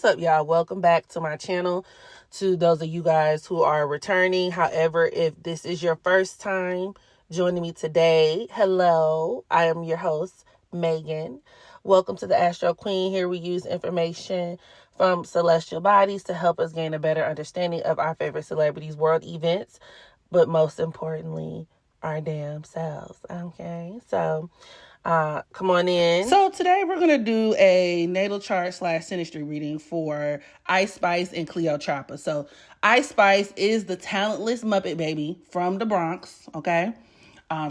What's up, y'all? Welcome back to my channel. To those of you guys who are returning, however, if this is your first time joining me today, hello, I am your host, Megan. Welcome to the Astro Queen. Here we use information from celestial bodies to help us gain a better understanding of our favorite celebrities, world events, but most importantly, our damn selves. Okay, so come on in. So today we're going to do a natal chart / synastry reading for Ice Spice and Cleopatra. So Ice Spice is the talentless Muppet baby from the Bronx, okay?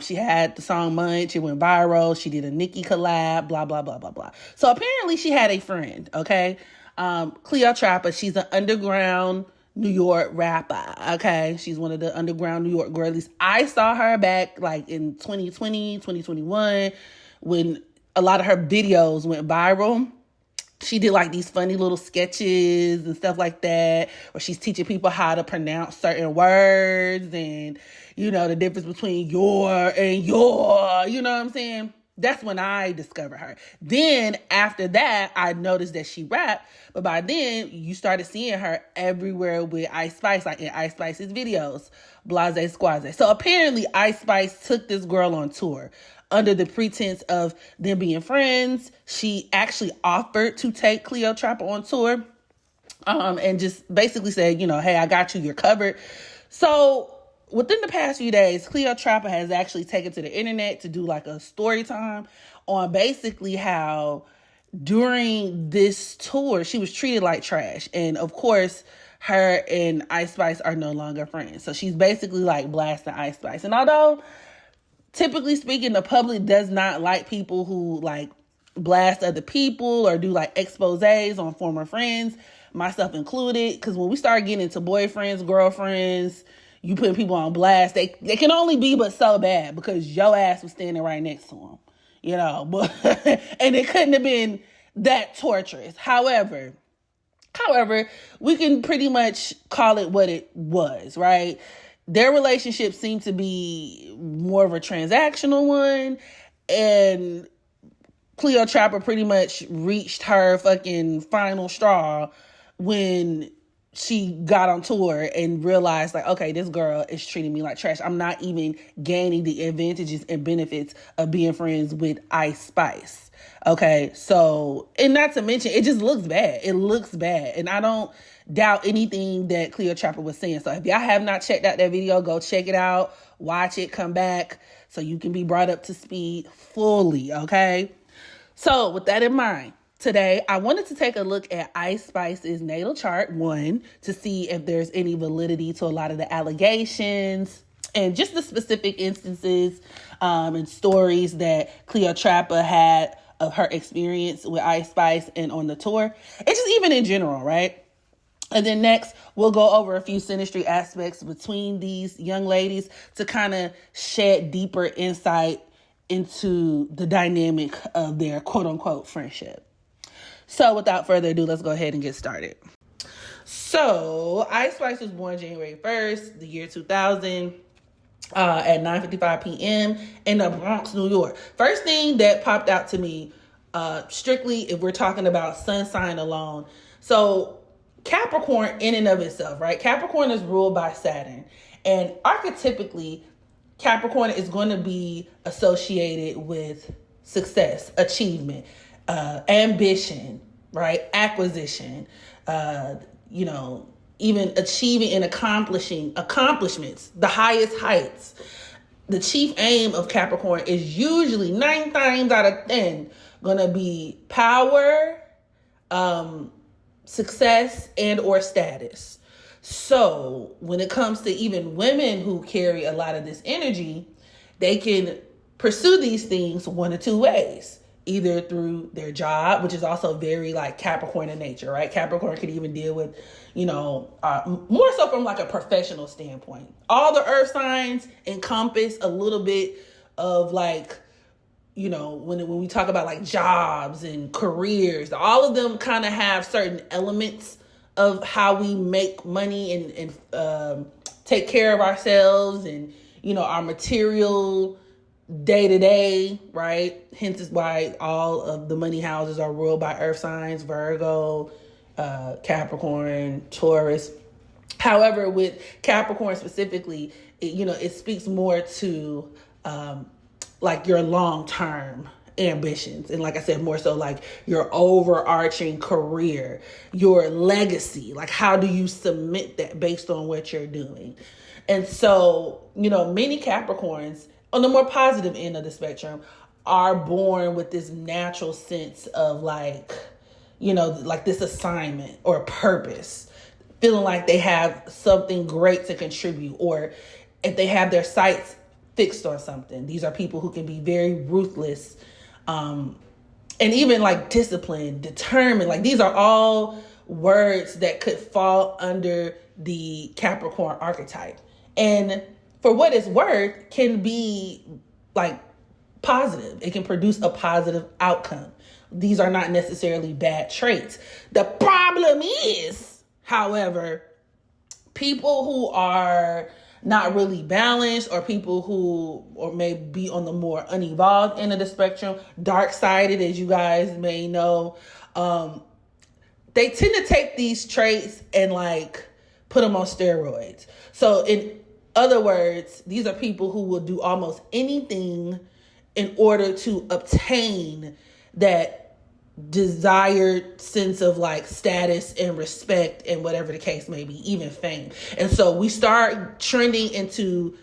She had the song Munch. It went viral. She did a Nicki collab, blah, blah, blah, blah, blah. So apparently she had a friend, okay? Cleopatra, she's an underground New York rapper, okay? She's one of the underground New York girlies. I saw her back like in 2020, 2021, when a lot of her videos went viral. She did like these funny little sketches and stuff like that, where she's teaching people how to pronounce certain words and, you know, the difference between your and your, you know what I'm saying? That's when I discovered her. Then after that, I noticed that she rapped, but by then you started seeing her everywhere with Ice Spice, like in Ice Spice's videos, blase squaze. So apparently Ice Spice took this girl on tour. Under the pretense of them being friends, she actually offered to take Cleopatra on tour, and just basically said, you know, hey, I got you, you're covered. So within the past few days, Cleopatra has actually taken to the internet to do like a story time on basically how during this tour, she was treated like trash. And of course, her and Ice Spice are no longer friends. So she's basically like blasting Ice Spice. And although typically speaking, the public does not like people who like blast other people or do like exposés on former friends, myself included. Because when we start getting into boyfriends, girlfriends, you putting people on blast, they can only be but so bad because your ass was standing right next to them, you know. But and it couldn't have been that torturous. However, we can pretty much call it what it was, right? Their relationship seemed to be more of a transactional one, and Cleopatra pretty much reached her fucking final straw when she got on tour and realized, like, okay, this girl is treating me like trash. I'm not even gaining the advantages and benefits of being friends with Ice Spice. Okay, so, and not to mention, it just looks bad. It looks bad. And I don't doubt anything that Cleopatra was saying. So if y'all have not checked out that video, go check it out, watch it, come back so you can be brought up to speed fully, okay? So with that in mind, today I wanted to take a look at Ice Spice's natal chart, one, to see if there's any validity to a lot of the allegations and just the specific instances and stories that Cleopatra had of her experience with Ice Spice and on the tour. And just even in general, right? And then next, we'll go over a few synastry aspects between these young ladies to kind of shed deeper insight into the dynamic of their quote-unquote friendship. So without further ado, let's go ahead and get started. So Ice Spice was born January 1st, the year 2000, at 9:55 p.m. in the Bronx, New York. First thing that popped out to me, strictly if we're talking about sun sign alone. So Capricorn in and of itself, right? Capricorn is ruled by Saturn. And archetypically, Capricorn is going to be associated with success, achievement, ambition, right? Acquisition, you know, even achieving and accomplishing accomplishments, the highest heights. The chief aim of Capricorn is usually 9 times out of 10 going to be power, success, and or status. So when it comes to even women who carry a lot of this energy, they can pursue these things one of two ways. Either through their job, which is also very like Capricorn in nature, right? Capricorn could even deal with, you know, more so from like a professional standpoint. All the earth signs encompass a little bit of like, you know, when we talk about like jobs and careers, all of them kind of have certain elements of how we make money and take care of ourselves and, you know, our material day to day, right? Hence is why all of the money houses are ruled by earth signs, Virgo, Capricorn, Taurus. However, with Capricorn specifically, it speaks more to like your long-term ambitions. And like I said, more so like your overarching career, your legacy. Like, how do you submit that based on what you're doing? And so, many Capricorns on the more positive end of the spectrum are born with this natural sense of like this assignment or purpose, feeling like they have something great to contribute, or if they have their sights fixed on something. These are people who can be very ruthless, and even like disciplined, determined. Like, these are all words that could fall under the Capricorn archetype. And for what it's worth, can be like positive. It can produce a positive outcome. These are not necessarily bad traits. The problem is, however, people who are not really balanced, or people who may be on the more unevolved end of the spectrum, dark-sided, as you guys may know, they tend to take these traits and like put them on steroids. So in other words, these are people who will do almost anything in order to obtain that desired sense of like status and respect and whatever the case may be, even fame. And so we start trending into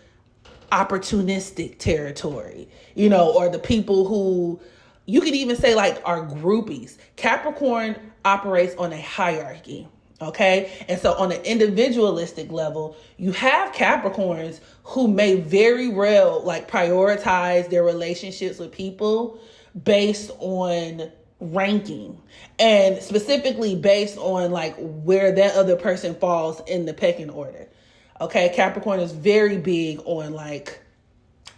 opportunistic territory, or the people who you could even say like are groupies. Capricorn operates on a hierarchy. Okay. And so on an individualistic level, you have Capricorns who may very well like prioritize their relationships with people based on ranking, and specifically based on like where that other person falls in the pecking order. Okay. Capricorn is very big on like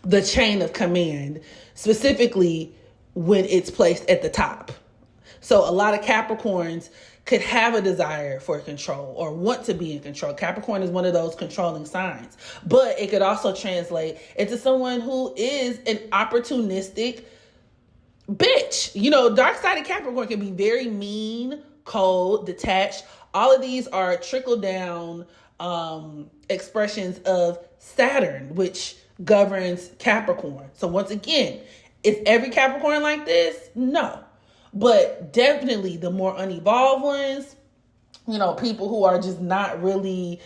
the chain of command, specifically when it's placed at the top. So a lot of Capricorns could have a desire for control or want to be in control. Capricorn is one of those controlling signs, but it could also translate into someone who is an opportunistic bitch. Dark-sided Capricorn can be very mean, cold, detached. All of these are trickle-down expressions of Saturn, which governs Capricorn. So once again, is every Capricorn like this? No. But definitely the more unevolved ones, people who are just not really,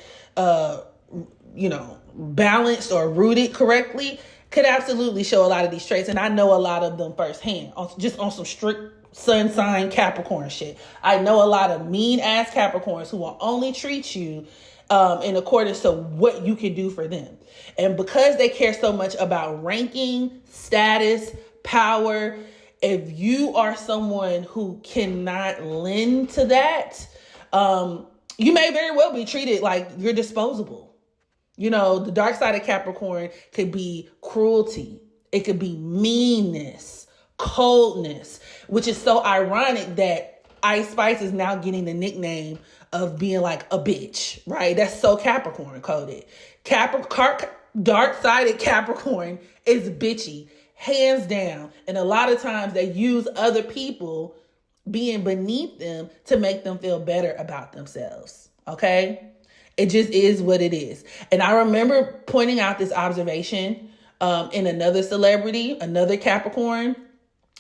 balanced or rooted correctly, could absolutely show a lot of these traits. And I know a lot of them firsthand, just on some strict sun sign Capricorn shit. I know a lot of mean ass Capricorns who will only treat you in accordance to what you can do for them. And because they care so much about ranking, status, power, if you are someone who cannot lend to that, you may very well be treated like you're disposable. The dark side of Capricorn could be cruelty. It could be meanness, coldness, which is so ironic that Ice Spice is now getting the nickname of being like a bitch, right? That's so Capricorn coded. Dark-sided Capricorn is bitchy, hands down. And a lot of times they use other people being beneath them to make them feel better about themselves. Okay? It just is what it is. And I remember pointing out this observation in another celebrity, another Capricorn,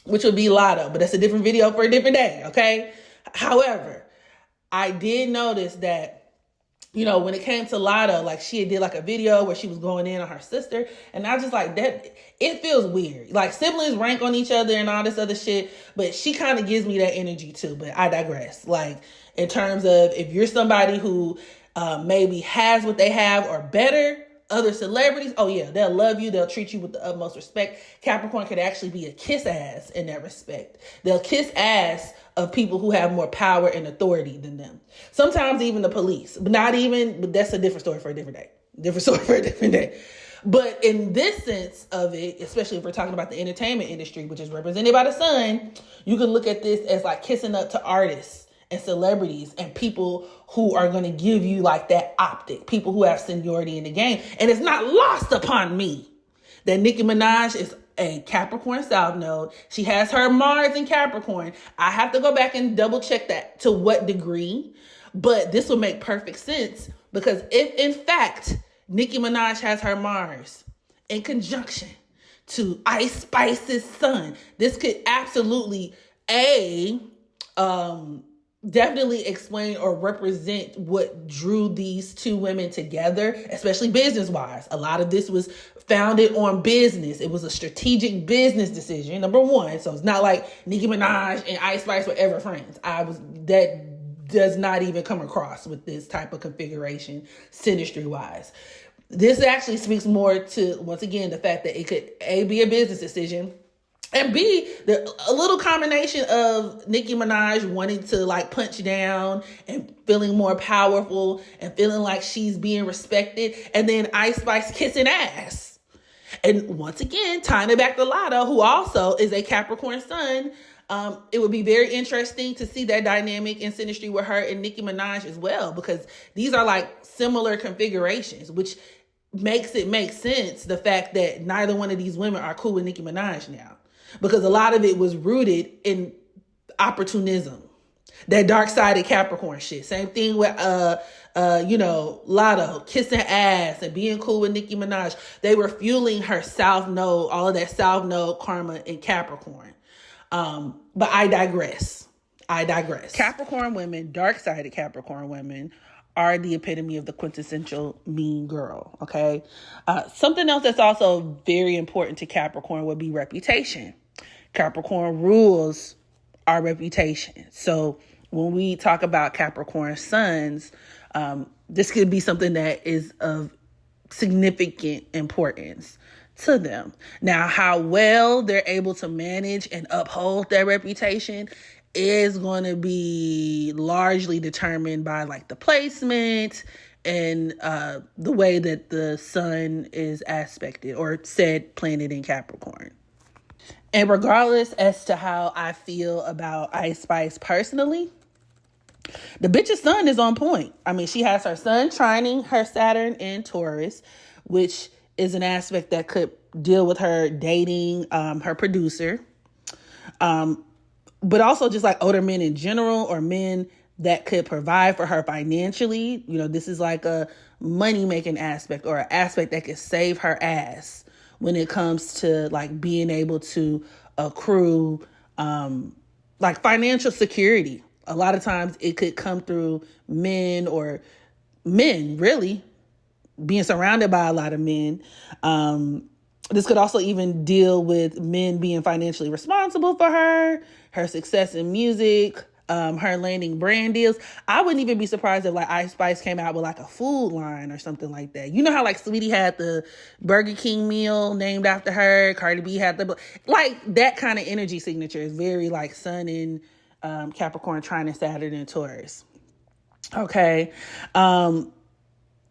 which would be Lotto, but that's a different video for a different day. Okay? However, I did notice that, when it came to Lotto, like she did like a video where she was going in on her sister. And I was just like, that, it feels weird. Like siblings rank on each other and all this other shit. But she kind of gives me that energy too. But I digress. Like in terms of if you're somebody who maybe has what they have or better, other celebrities, oh yeah, they'll love you. They'll treat you with the utmost respect. Capricorn could actually be a kiss ass in that respect. They'll kiss ass of people who have more power and authority than them. Sometimes even the police, but that's a different story for a different day. But in this sense of it, especially if we're talking about the entertainment industry, which is represented by the sun, you can look at this as like kissing up to artists and celebrities and people who are going to give you like that optic, people who have seniority in the game. And it's not lost upon me that Nicki Minaj is a Capricorn South Node. She has her Mars in Capricorn. I have to go back and double check that to what degree, but this will make perfect sense because if in fact Nicki Minaj has her Mars in conjunction to Ice Spice's sun, this could absolutely definitely explain or represent what drew these two women together, especially business-wise. A lot of this was founded on business. It was a strategic business decision, number one. So it's not like Nicki Minaj and Ice Spice were ever friends. That does not even come across with this type of configuration, synastry-wise. This actually speaks more to, once again, the fact that it could, A, be a business decision, and B, a little combination of Nicki Minaj wanting to like punch down and feeling more powerful and feeling like she's being respected, and then Ice Spice kissing ass. And once again, tying it back to Lotto, who also is a Capricorn sun, it would be very interesting to see that dynamic in synastry with her and Nicki Minaj as well, because these are like similar configurations, which makes it make sense, the fact that neither one of these women are cool with Nicki Minaj now. Because a lot of it was rooted in opportunism, that dark-sided Capricorn shit. Same thing with, Lotto kissing ass and being cool with Nicki Minaj. They were fueling her South Node, all of that South Node karma in Capricorn. But I digress. Capricorn women, dark-sided Capricorn women, are the epitome of the quintessential mean girl, okay? Something else that's also very important to Capricorn would be reputation. Capricorn rules our reputation. So when we talk about Capricorn suns, this could be something that is of significant importance to them. Now, how well they're able to manage and uphold their reputation is going to be largely determined by like the placement and the way that the sun is aspected or said planet in Capricorn. And regardless as to how I feel about Ice Spice personally, the bitch's sun is on point. I mean, she has her sun trining her Saturn in Taurus, which is an aspect that could deal with her dating her producer. But also just like older men in general, or men that could provide for her financially. You know, this is like a money-making aspect, or an aspect that could save her ass when it comes to like being able to accrue like financial security. A lot of times it could come through men, or men really being surrounded by a lot of men. This could also even deal with men being financially responsible for her success in music, her landing brand deals. I wouldn't even be surprised if like Ice Spice came out with like a food line or something like that. You know how like Sweetie had the Burger King meal named after her, Cardi B had the, like that kind of energy signature is very like Sun in Capricorn, trine Saturn and Taurus. Okay.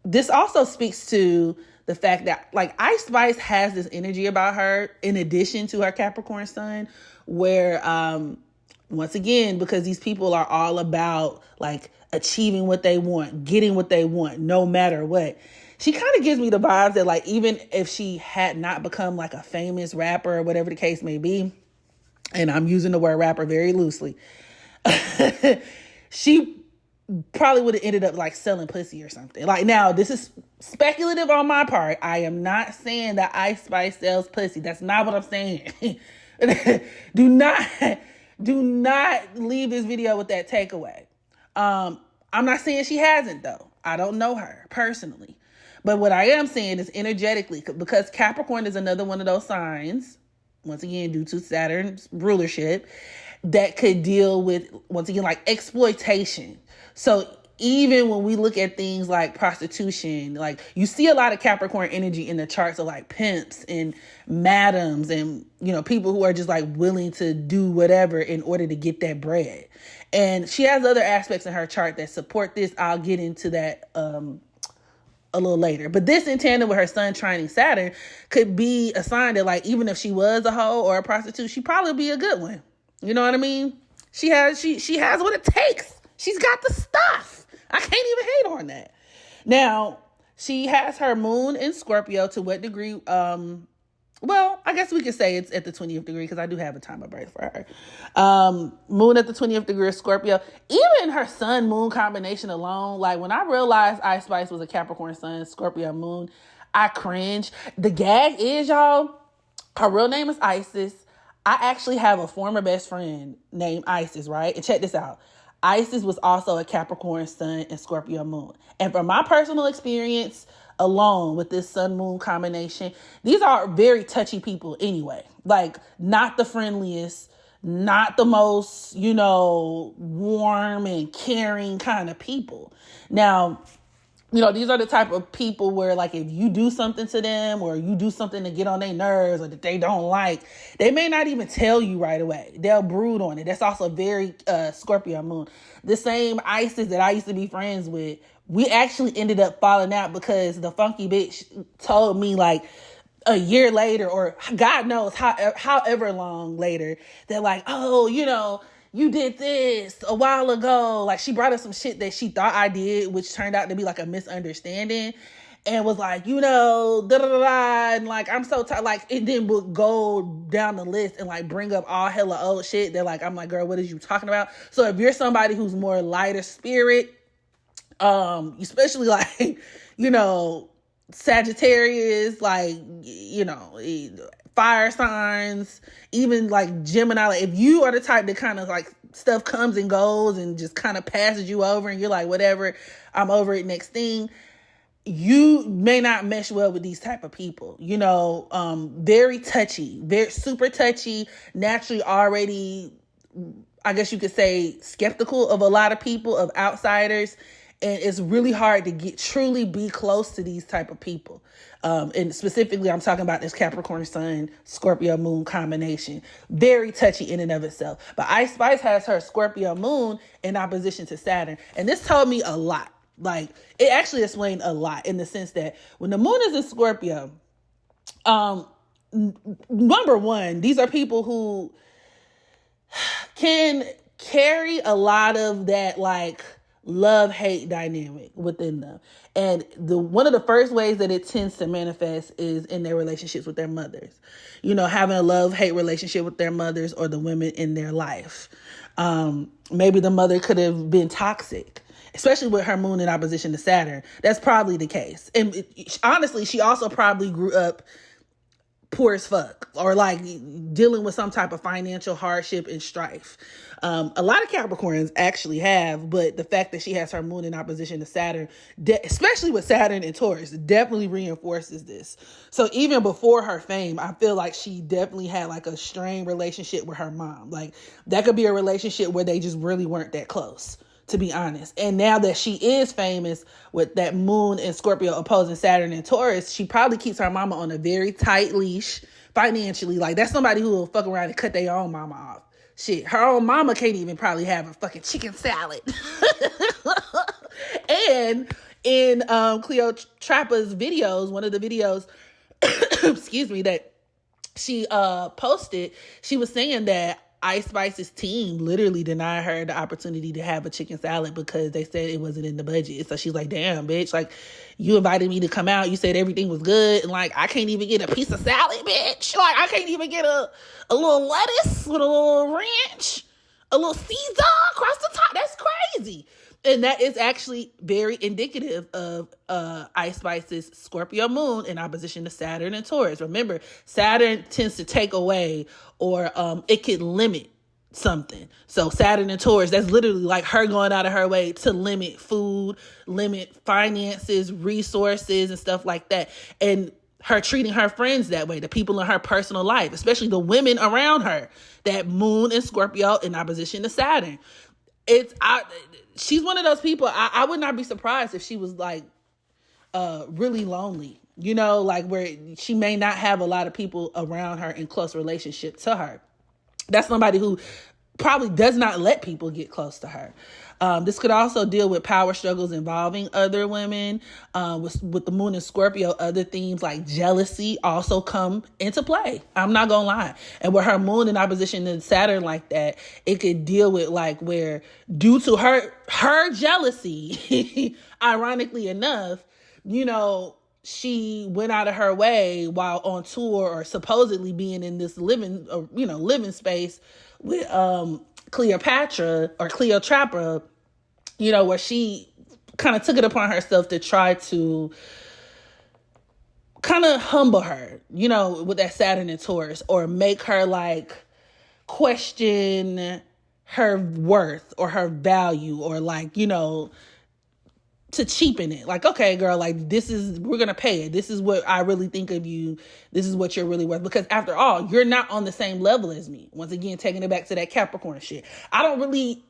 This also speaks to the fact that like Ice Spice has this energy about her in addition to her Capricorn sun, where once again, because these people are all about like achieving what they want, getting what they want, no matter what. She kind of gives me the vibes that like, even if she had not become like a famous rapper or whatever the case may be, and I'm using the word rapper very loosely, she probably would have ended up like selling pussy or something. Like, now this is speculative on my part. I am not saying that Ice Spice sells pussy. That's not what I'm saying. Do not leave this video with that takeaway. I'm not saying she hasn't though. I don't know her personally. But what I am saying is energetically, because Capricorn is another one of those signs, once again, due to Saturn's rulership, that could deal with, once again, like exploitation. So even when we look at things like prostitution, like you see a lot of Capricorn energy in the charts of like pimps and madams and, you know, people who are just like willing to do whatever in order to get that bread. And she has other aspects in her chart that support this. I'll get into that a little later. But this in tandem with her sun trining Saturn could be a sign that like, even if she was a hoe or a prostitute, she'd probably be a good one. You know what I mean? She has what it takes. She's got the stuff. I can't even hate on that. Now, she has her moon in Scorpio. To what degree well, I guess we could say it's at the 20th degree because I do have a time of birth for her. Moon at the 20th degree of Scorpio. Even her sun moon combination alone, like when I realized Ice Spice was a Capricorn sun, Scorpio moon, I cringe. The gag is, y'all, her real name is Isis. I actually have a former best friend named Isis, right? And check this out. Isis was also a Capricorn sun and Scorpio moon. And from my personal experience alone with this sun moon combination, these are very touchy people anyway. Like, not the friendliest, not the most, warm and caring kind of people. Now, these are the type of people where, like, if you do something to them or you do something to get on their nerves or that they don't like, they may not even tell you right away. They'll brood on it. That's also very Scorpio moon. The same Isis that I used to be friends with, we actually ended up falling out because the funky bitch told me, like, a year later, or God knows however long later, they're like, oh, you did this a while ago. Like, she brought up some shit that she thought I did, which turned out to be like a misunderstanding, and was like, da da da da, and like, I'm so tired. Like, it then would go down the list and like bring up all hella old shit. They're like, I'm like, girl, what is you talking about? So if you're somebody who's more lighter spirit, especially like, Sagittarius, like, fire signs, even like Gemini, like, if you are the type that kind of like stuff comes and goes and just kind of passes you over and you're like, whatever, I'm over it, next thing, you may not mesh well with these type of people. Very touchy, very super touchy, naturally already, I guess you could say, skeptical of a lot of people, of outsiders. And it's really hard to truly be close to these type of people. And specifically, I'm talking about this Capricorn sun, Scorpio moon combination. Very touchy in and of itself. But Ice Spice has her Scorpio moon in opposition to Saturn. And this told me a lot. Like, it actually explained a lot in the sense that when the moon is in Scorpio, number one, these are people who can carry a lot of that, like, love-hate dynamic within them. And one of the first ways that it tends to manifest is in their relationships with their mothers. Having a love-hate relationship with their mothers or the women in their life. Maybe the mother could have been toxic, especially with her moon in opposition to Saturn. That's probably the case. And honestly, she also probably grew up poor as fuck, or like dealing with some type of financial hardship and strife. A lot of Capricorns actually have, but the fact that she has her moon in opposition to Saturn, especially with Saturn and Taurus, definitely reinforces this. So even before her fame, I feel like she definitely had like a strained relationship with her mom. Like, that could be a relationship where they just really weren't that close, to be honest. And now that she is famous with that moon in Scorpio opposing Saturn and Taurus, she probably keeps her mama on a very tight leash financially. Like, that's somebody who will fuck around and cut their own mama off. Shit, her own mama can't even probably have a fucking chicken salad. And in Cleopatra's videos, one of the videos, excuse me, that she posted, she was saying that Ice Spice's team literally denied her the opportunity to have a chicken salad because they said it wasn't in the budget. So she's like, damn, bitch, like, you invited me to come out. You said everything was good. And like, I can't even get a piece of salad, bitch. Like, I can't even get a little lettuce with a little ranch, a little Caesar across the top. That's crazy. And that is actually very indicative of Ice Spice's Scorpio moon in opposition to Saturn and Taurus. Remember, Saturn tends to take away, or it could limit something. So Saturn and Taurus, that's literally like her going out of her way to limit food, limit finances, resources, and stuff like that. And her treating her friends that way, the people in her personal life, especially the women around her, that moon in Scorpio in opposition to Saturn. She's one of those people, I would not be surprised if she was like really lonely, like where she may not have a lot of people around her in close relationship to her. That's somebody who probably does not let people get close to her. This could also deal with power struggles involving other women. With the moon in Scorpio, other themes like jealousy also come into play. I'm not gonna lie. And with her moon in opposition to Saturn like that, it could deal with like where, due to her jealousy, ironically enough, she went out of her way while on tour or supposedly being in this living space with Cleopatra, where she kind of took it upon herself to try to kind of humble her, with that Saturn and Taurus, or make her like question her worth or her value, or like, to cheapen it. Like, okay, girl, like we're going to pay it. This is what I really think of you. This is what you're really worth. Because after all, you're not on the same level as me. Once again, taking it back to that Capricorn shit. I don't really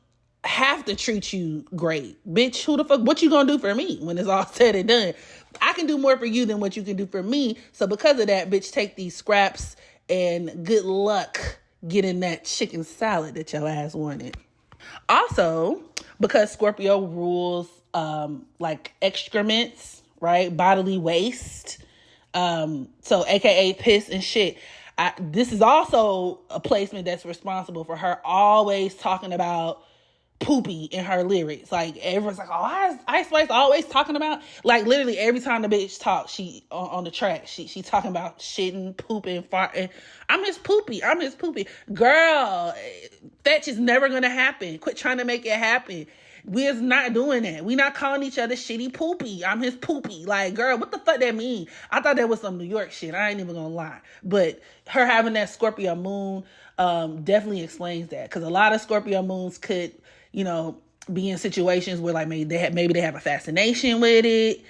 have to treat you great. Bitch, who the fuck, what you gonna do for me when it's all said and done? I can do more for you than what you can do for me. So because of that, bitch, take these scraps and good luck getting that chicken salad that your ass wanted. Also, because Scorpio rules like excrements, right? Bodily waste. So AKA piss and shit. This is also a placement that's responsible for her always talking about poopy in her lyrics. Like, everyone's like, oh, Ice Spice always talking about, like, literally every time the bitch talks, she on the track, she talking about shitting, pooping, farting. I'm his poopy. Girl, fetch is never gonna happen. Quit trying to make it happen. We're not doing that. We not calling each other shitty poopy. I'm his poopy. Like, girl, what the fuck that mean? I thought that was some New York shit. I ain't even gonna lie. But her having that Scorpio moon definitely explains that. Because a lot of Scorpio moons could, be in situations where like maybe they have a fascination with it.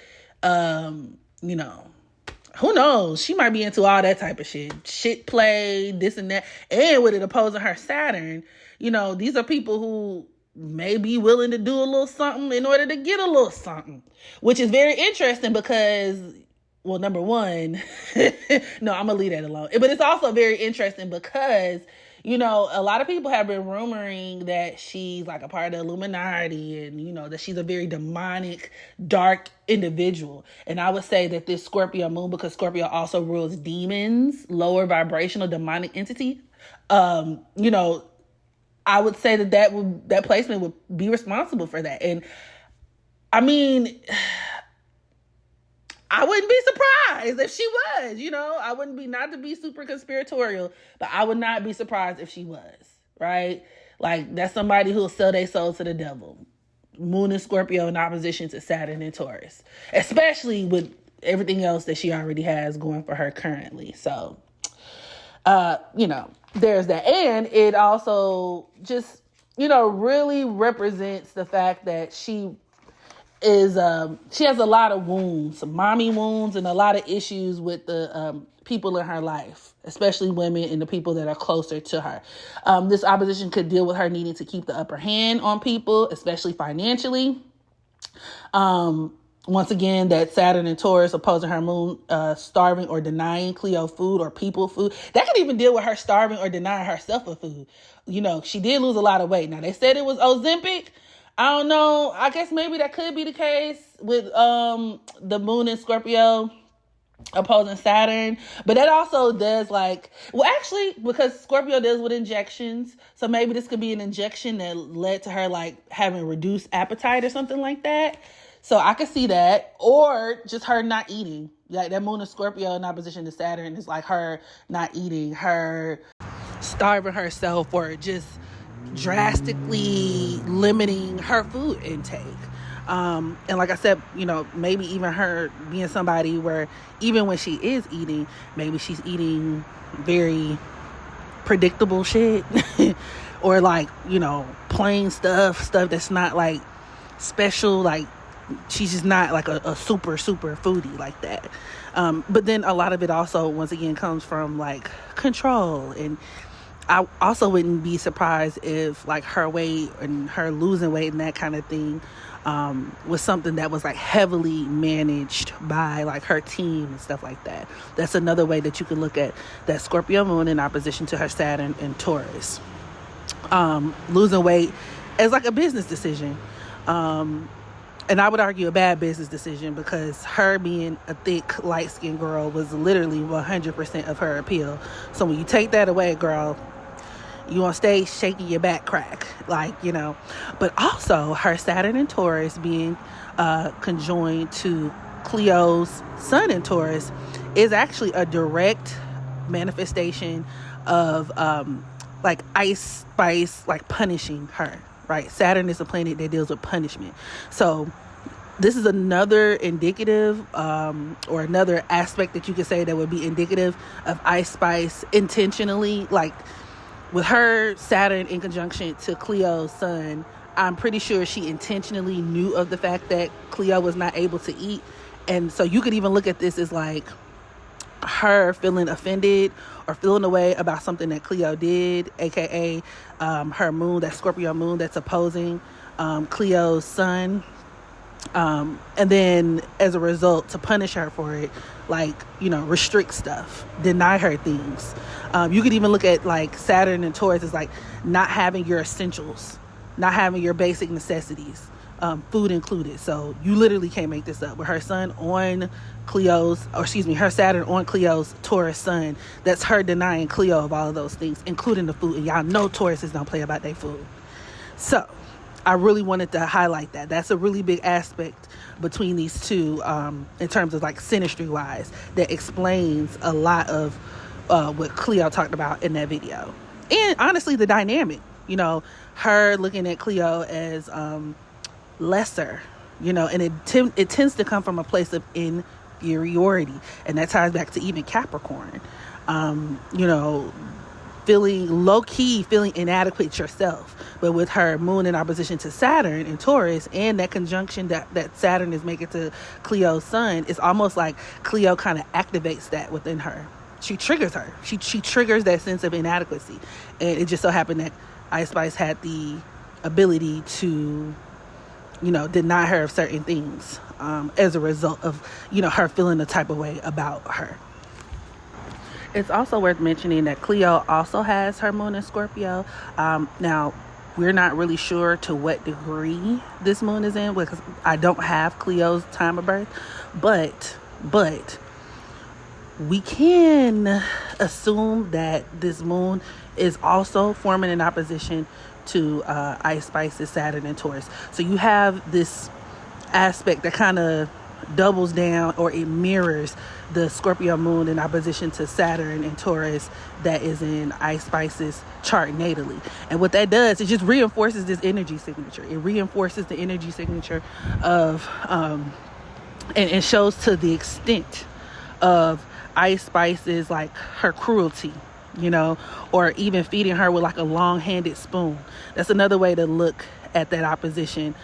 Who knows? She might be into all that type of shit. Shit play, this and that. And with it opposing her Saturn, these are people who may be willing to do a little something in order to get a little something, which is very interesting because, well, number one, no, I'm gonna leave that alone. But it's also very interesting because, a lot of people have been rumoring that she's like a part of the Illuminati and, that she's a very demonic, dark individual. And I would say that this Scorpio moon, because Scorpio also rules demons, lower vibrational demonic entity, I would say that placement would be responsible for that. And I mean, I wouldn't be surprised if she was, I wouldn't be, not to be super conspiratorial, but I would not be surprised if she was, right? Like, that's somebody who'll sell their soul to the devil. Moon and Scorpio in opposition to Saturn and Taurus, especially with everything else that she already has going for her currently. So, there's that. And it also just, really represents the fact that she has a lot of wounds, some mommy wounds, and a lot of issues with the people in her life, especially women and the people that are closer to her. This opposition could deal with her needing to keep the upper hand on people, especially financially. Once again, that Saturn and Taurus opposing her moon, starving or denying Cleo food or people food. That could even deal with her starving or denying herself of food. She did lose a lot of weight. Now, they said it was Ozempic. I don't know. I guess maybe that could be the case with the moon in Scorpio opposing Saturn. But that also does actually, because Scorpio deals with injections, so maybe this could be an injection that led to her like having reduced appetite or something like that. So I could see that, or just her not eating. Like, that moon in Scorpio in opposition to Saturn is like her not eating, her starving herself, or just drastically limiting her food intake. And like I said, maybe even her being somebody where even when she is eating, maybe she's eating very predictable shit or like, plain stuff that's not like special, like she's just not like a super foodie like that. But then a lot of it also, once again, comes from like control. And I also wouldn't be surprised if like her weight and her losing weight and that kind of thing was something that was like heavily managed by like her team and stuff like that. That's another way that you could look at that Scorpio moon in opposition to her Saturn and Taurus. Losing weight as like a business decision. And I would argue a bad business decision, because her being a thick, light-skinned girl was literally 100% of her appeal. So when you take that away, girl, you want to stay shaking your back crack, But also her Saturn and Taurus being conjoined to Cleo's sun in Taurus is actually a direct manifestation of like Ice Spice like punishing her, right? Saturn is a planet that deals with punishment. So this is another indicative or another aspect that you could say that would be indicative of Ice Spice intentionally, like with her Saturn in conjunction to Cleo's sun. I'm pretty sure she intentionally knew of the fact that Cleo was not able to eat. And so you could even look at this as like her feeling offended or feeling away about something that Cleo did, aka her moon, that Scorpio moon that's opposing Cleo's sun. And then as a result, to punish her for it, like, you know, restrict stuff, deny her things. You could even look at like Saturn and Taurus as like not having your essentials, not having your basic necessities, food included. So you literally can't make this up. With her sun on Cleo's, or excuse me, her Saturn on Cleo's Taurus sun, that's her denying Cleo of all of those things, including the food. And y'all know Tauruses don't play about their food. So I really wanted to highlight that. That's a really big aspect between these two in terms of like synastry wise that explains a lot of what Cleo talked about in that video. And honestly, the dynamic, you know, her looking at Cleo as lesser, you know, and it tends to come from a place of inferiority. And that ties back to even Capricorn, you know, feeling low-key, feeling inadequate yourself. But with her moon in opposition to Saturn in Taurus, and that conjunction that Saturn is making to Cleo's sun, it's almost like Cleo kind of activates that within her. She triggers her. She triggers that sense of inadequacy. And it just so happened that Ice Spice had the ability to, you know, deny her of certain things as a result of, you know, her feeling the type of way about her. It's also worth mentioning that Cleo also has her moon in Scorpio. Now, we're not really sure to what degree this moon is in because I don't have Cleo's time of birth. But we can assume that this moon is also forming an opposition to Ice Spice's Saturn and Taurus. So you have this aspect that kind of doubles down, or it mirrors the Scorpio moon in opposition to Saturn and Taurus that is in Ice Spice's chart natally. And what that does, it just reinforces this energy signature. It reinforces the energy signature of and shows to the extent of Ice Spice's like her cruelty, you know, or even feeding her with like a long-handed spoon. That's another way to look at that opposition.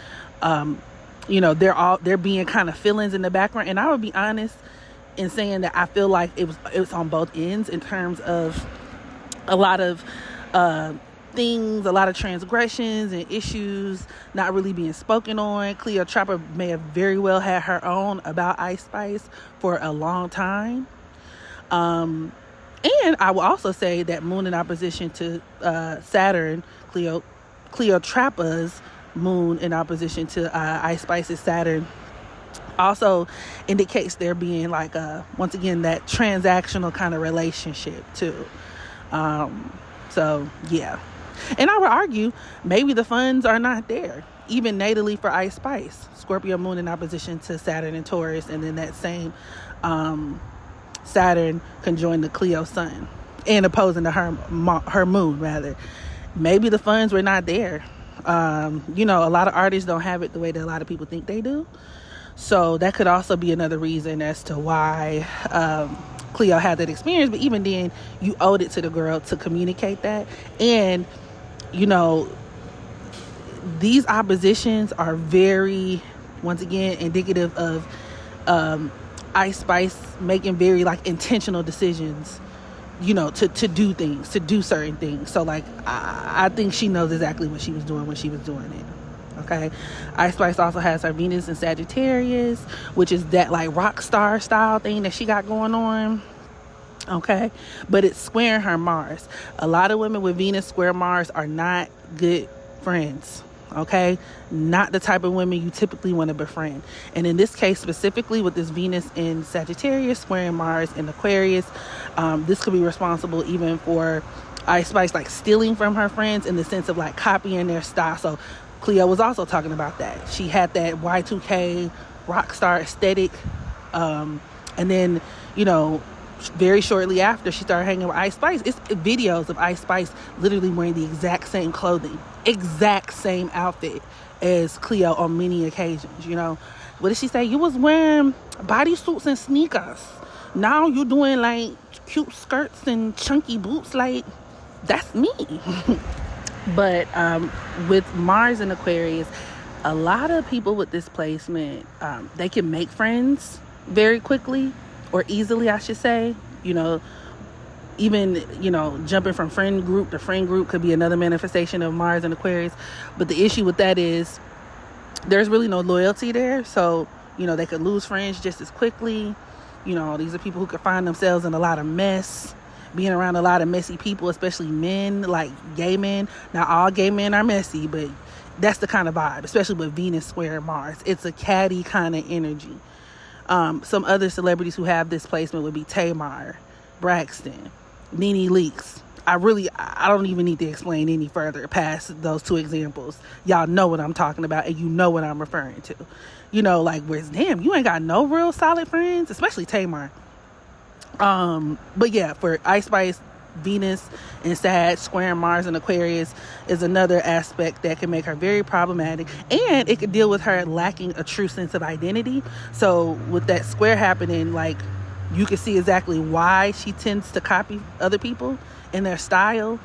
You know, they're being kind of feelings in the background. And I would be honest in saying that I feel like it was on both ends in terms of a lot of things, a lot of transgressions and issues not really being spoken on. Cleo Trapper may have very well had her own about Ice Spice for a long time. And I will also say that moon in opposition to Saturn, Cleo Trapper's moon in opposition to Ice Spice's Saturn also indicates there being like once again that transactional kind of relationship too. So yeah, and I would argue maybe the funds are not there even natally for Ice Spice. Scorpio moon in opposition to Saturn and Taurus, and then that same Saturn conjoined the Cleo sun and opposing to her moon rather. Maybe the funds were not there. You know, a lot of artists don't have it the way that a lot of people think they do. So that could also be another reason as to why Cleo had that experience. But even then, you owed it to the girl to communicate that. And, you know, these oppositions are very, once again, indicative of Ice Spice making very like intentional decisions, you know, to do things, to do certain things. So like I think she knows exactly what she was doing when she was doing it. Okay, Ice Spice also has her Venus in Sagittarius, which is that like rock star style thing that she got going on. Okay, but it's squaring her Mars. A lot of women with Venus square Mars are not good friends. Okay, not the type of women you typically want to befriend. And in this case specifically with this Venus in Sagittarius squaring Mars in Aquarius, this could be responsible even for Ice Spice like stealing from her friends in the sense of like copying their style. So Cleo was also talking about that. She had that Y2K rock star aesthetic And then, very shortly after, she started hanging with Ice Spice. It's videos of Ice Spice literally wearing the exact same clothing, exact same outfit as Cleo on many occasions. What did she say? You was wearing bodysuits and sneakers. Now you're doing like cute skirts and chunky boots. Like, that's me. But with Mars and Aquarius, a lot of people with this placement, they can make friends very quickly, or easily, I should say. Even jumping from friend group to friend group could be another manifestation of Mars and Aquarius. But the issue with that is there's really no loyalty there. So they could lose friends just as quickly. These are people who could find themselves in a lot of mess, being around a lot of messy people, especially men, like gay men. Now, all gay men are messy, but that's the kind of vibe, especially with Venus square Mars. It's a catty kind of energy. Some other celebrities who have this placement would be Tamar, Braxton, Nene Leakes. I don't even need to explain any further past those two examples. Y'all know what I'm talking about, and you know what I'm referring to. Damn, you ain't got no real solid friends, especially Tamar. But yeah, for Ice Spice, Venus and Sag squaring Mars and Aquarius is another aspect that can make her very problematic, and it could deal with her lacking a true sense of identity. So with that square happening, you can see exactly why she tends to copy other people in their style.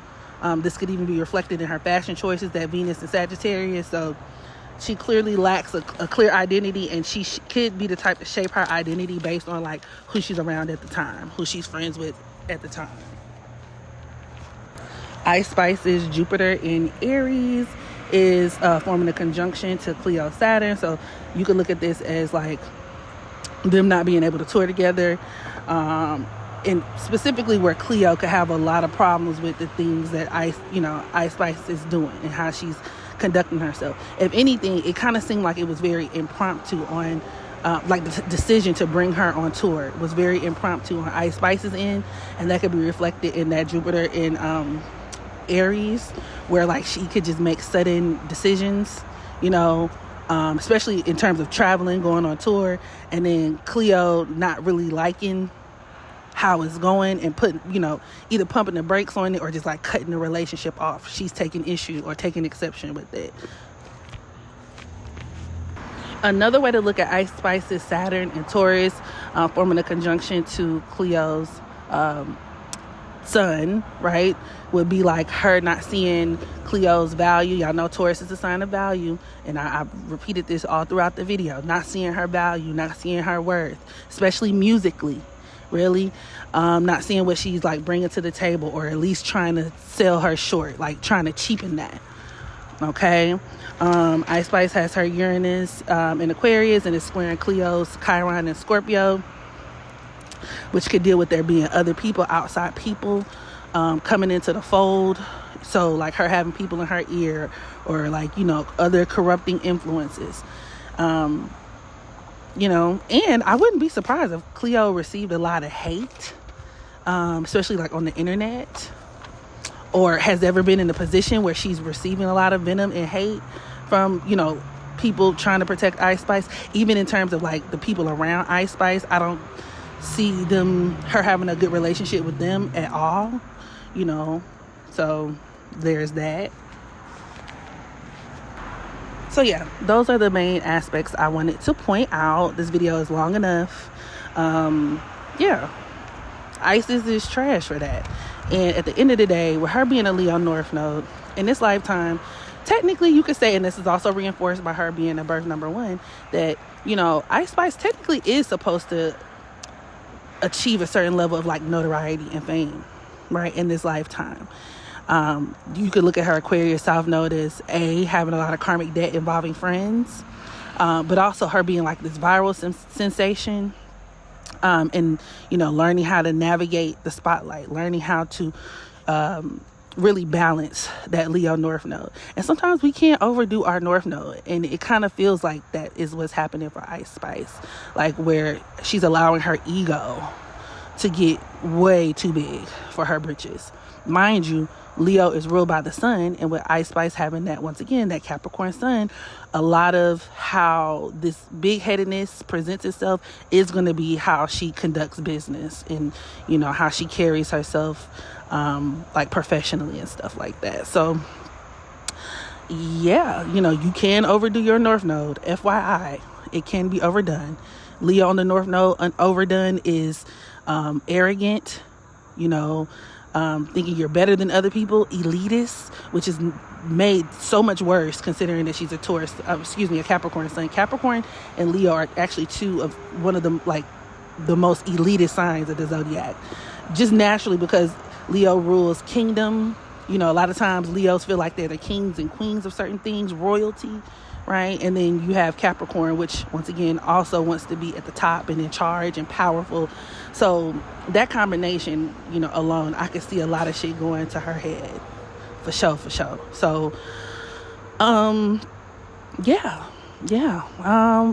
This could even be reflected in her fashion choices, that Venus and Sagittarius. So she clearly lacks a clear identity, and she could be the type to shape her identity based on who she's around at the time, who she's friends with at the time. Ice Spice's Jupiter in Aries is forming a conjunction to Cleo Saturn. So you could look at this as them not being able to tour together. And specifically where Cleo could have a lot of problems with the things that Ice Spice is doing and how she's conducting herself. If anything, it kind of seemed like it was very impromptu on the decision to bring her on tour was very impromptu on Ice Spice's end, and that could be reflected in that Jupiter in Aries, where she could just make sudden decisions, especially in terms of traveling, going on tour, and then Cleo not really liking how it's going and putting, either pumping the brakes on it or just cutting the relationship off. She's taking issue or taking exception with it. Another way to look at Ice Spice is Saturn and Taurus forming a conjunction to Cleo's sun, right? Would be her not seeing Cleo's value. Y'all know Taurus is a sign of value, and I've repeated this all throughout the video. Not seeing her value, not seeing her worth, especially musically. Really, not seeing what she's bringing to the table, or at least trying to sell her short, trying to cheapen that. Okay. Ice Spice has her Uranus in Aquarius, and is squaring Cleo's Chiron in Scorpio, which could deal with there being other people, outside people coming into the fold. So her having people in her ear, or other corrupting influences. And I wouldn't be surprised if Cleo received a lot of hate, especially on the internet, or has ever been in a position where she's receiving a lot of venom and hate from, people trying to protect Ice Spice. Even in terms of the people around Ice Spice, I don't see her having a good relationship with them at all, so there's that. So yeah, those are the main aspects I wanted to point out. This video is long enough. Isis is trash for that. And at the end of the day, with her being a Leo North Node in this lifetime, technically you could say, and this is also reinforced by her being a birth number 1, that Ice Spice technically is supposed to achieve a certain level of notoriety and fame, right, in this lifetime. You could look at her Aquarius South Node as having a lot of karmic debt involving friends, but also her being this viral sensation, and learning how to navigate the spotlight, learning how to really balance that Leo North Node. And sometimes we can't overdo our North Node, and it kind of feels like that is what's happening for Ice Spice, where she's allowing her ego to get way too big for her britches. Mind you, Leo is ruled by the sun, and with Ice Spice having that, once again, that Capricorn sun, a lot of how this big-headedness presents itself is going to be how she conducts business, and you know, how she carries herself like professionally and stuff like that. So yeah, you know, you can overdo your North Node. FYI, it can be overdone. Leo on the North Node, overdone, is arrogant, you know, thinking you're better than other people, elitist, which is made so much worse considering that she's a Taurus, a Capricorn sun. Capricorn and Leo are actually two of one of the, like, the most elitist signs of the zodiac, just naturally because Leo rules kingdom. You know, a lot of times Leos feel like they're the kings and queens of certain things, royalty, right? And then you have Capricorn, which once again also wants to be at the top and in charge and powerful. So that combination, you know, alone, I could see a lot of shit going to her head, for sure. So, yeah.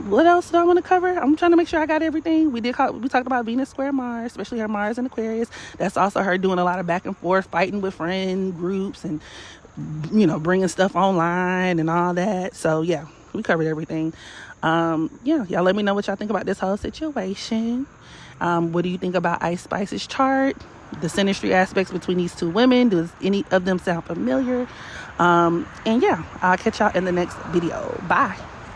What else do I want to cover? I'm trying to make sure I got everything. We talked about Venus square Mars, especially her Mars in Aquarius. That's also her doing a lot of back and forth, fighting with friend groups and, you know, bringing stuff online and all that. So yeah, we covered everything. Y'all let me know what y'all think about this whole situation. What do you think about Ice Spice's chart? The synastry aspects between these two women, does any of them sound familiar? And yeah, I'll catch y'all in the next video. Bye.